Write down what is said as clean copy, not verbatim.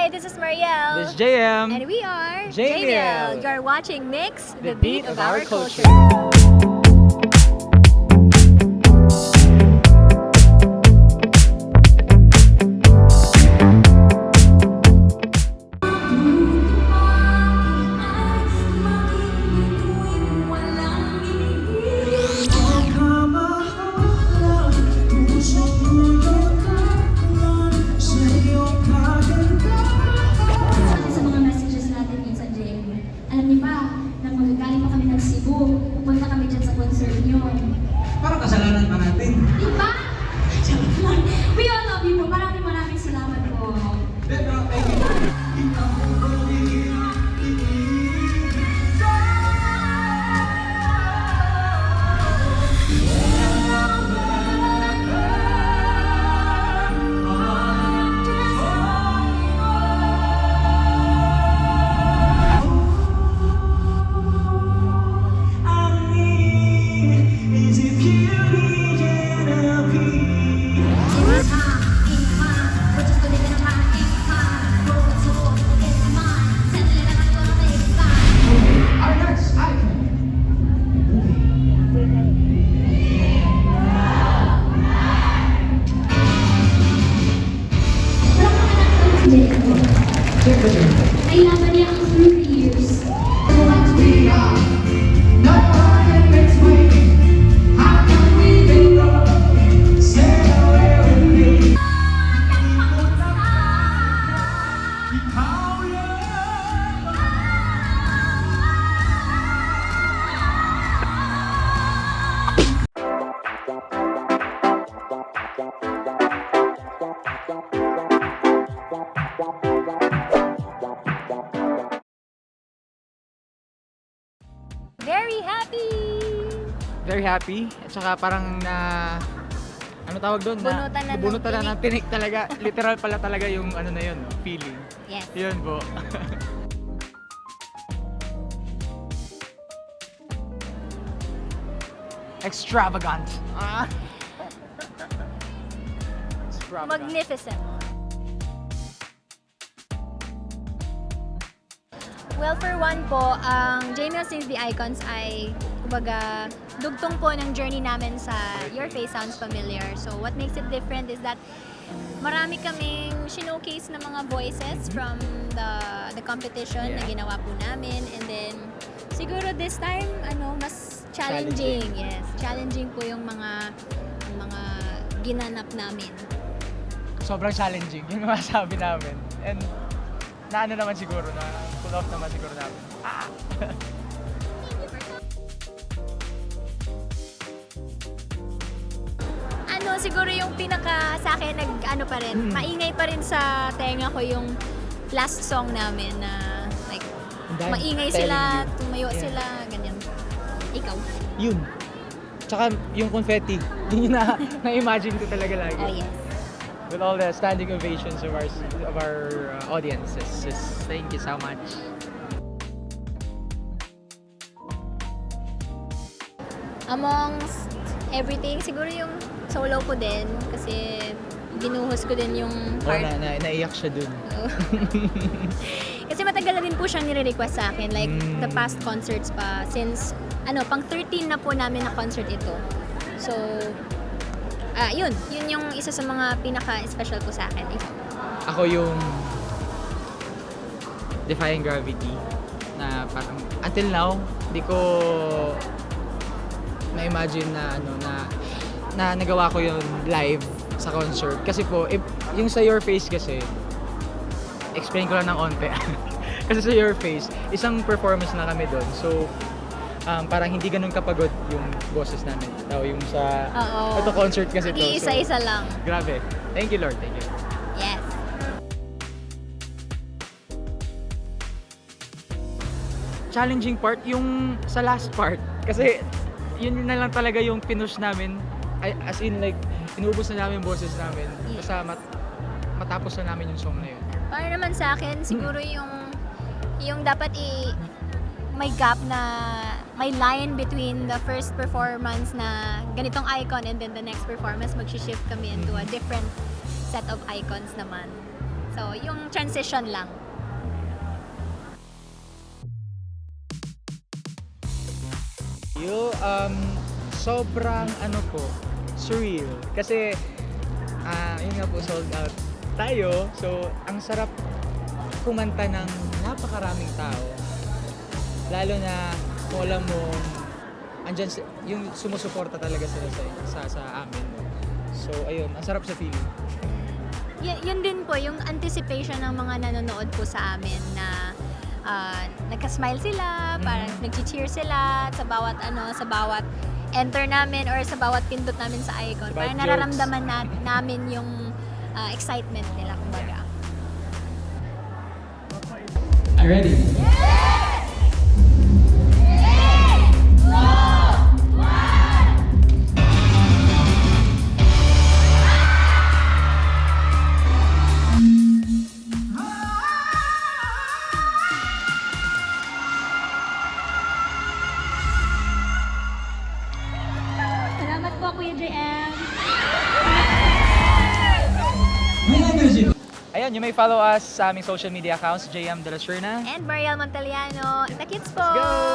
Hi, this is Marielle. This is JM. And we are JML. You're watching Mix, The beat of our culture. Sa mga messages natin minsan, JM, alam niyo ba, nang magagaling pa kami ng Cebu, pupunta kami dyan sa concert niyo. Parang kasalanan pa natin. Di ba? Joke lang. We all love you po. Maraming salamat po. Pero, thank you. Our next icon. Check the drink. Kailangan niya ang 3 years. We are no one in between. How can we be wrong? Say away with me. Very happy! Very happy. At saka parang ano tawag doon? Bunutan na ng Bunutan na ng tinik. tinik talaga. Literal pala talaga yung ano na yun, no? Feeling. Yes. Yun po. Extravagant. Extravagant. Magnificent. Well, for one po, ang JML Sings the Icons ay, kumbaga, dugtong po ng journey namin sa Your Face Sounds Familiar. So, what makes it different is that marami kaming showcase na mga voices from the competition na Yeah. ginawa po namin. And then, siguro this time, mas challenging. Yes, challenging po yung mga ginanap namin. Sobrang challenging. Yun yung masabi namin. And naano naman siguro, na pull off naman siguro namin. Siguro yung pinaka sa akin pa rin, maingay pa rin sa tenga ko yung last song namin na like And I'm maingay telling sila, you. tumayo Yeah. sila, ganyan. Ikaw? Yun. Tsaka yung confetti. Yun na na-imagine ko talaga lagi. Oh yes. With all the standing ovations of our audiences. Just thank you so much. Amongst everything, siguro yung solo ko din kasi ginuhos ko din yung Oh, part. naiyak siya dun. Kasi matagal na din po siyang nire-request sa akin, like the Mm. past concerts pa, since pang 13 na po namin na concert ito. So, yun yung isa sa mga pinaka-special ko sa akin. Ako yung Defying Gravity na parang until now hindi ko na-imagine na nagawa ko yun live sa concert. Kasi po, yung sa Your Face kasi, explain ko lang ng onte. Kasi sa Your Face, isang performance na kami doon. So, parang hindi ganun kapagod yung boses namin. Yung sa Oo. ito concert kasi to. Iisa-isa lang. Grabe. Thank you, Lord. Thank you. Yes. Challenging part yung sa last part. Kasi yun na lang talaga yung pinush namin. As in like, inubos na namin yung boses namin. Yes. Basta matapos na namin yung song na yun. Para naman sa akin, siguro yung dapat may gap na may line between the first performance na ganitong icon and then the next performance, mag-shift kami into a different set of icons naman. So, yung transition lang. Sobrang surreal. Kasi, yun nga po, sold out tayo. So, ang sarap kumanta ng napakaraming tao. Lalo na, kung alam mo, andyan yung sumusuporta talaga sila sa amin. So, ayun, ang sarap sa feeling. Yun din po, yung anticipation ng mga nanonood po sa amin na nagka-smile sila, parang nag-cheer sila sa bawat enter namin or sa bawat pindot namin sa icon. Sa bawat Parang jokes. nararamdaman namin yung excitement nila, kumbaga. Are you ready? Salamat po, Kuya JM. My name is Ayan, you may follow us sa aming social media accounts, JM De La Serna. And Mariel Montaliano, the kids po! Let's go!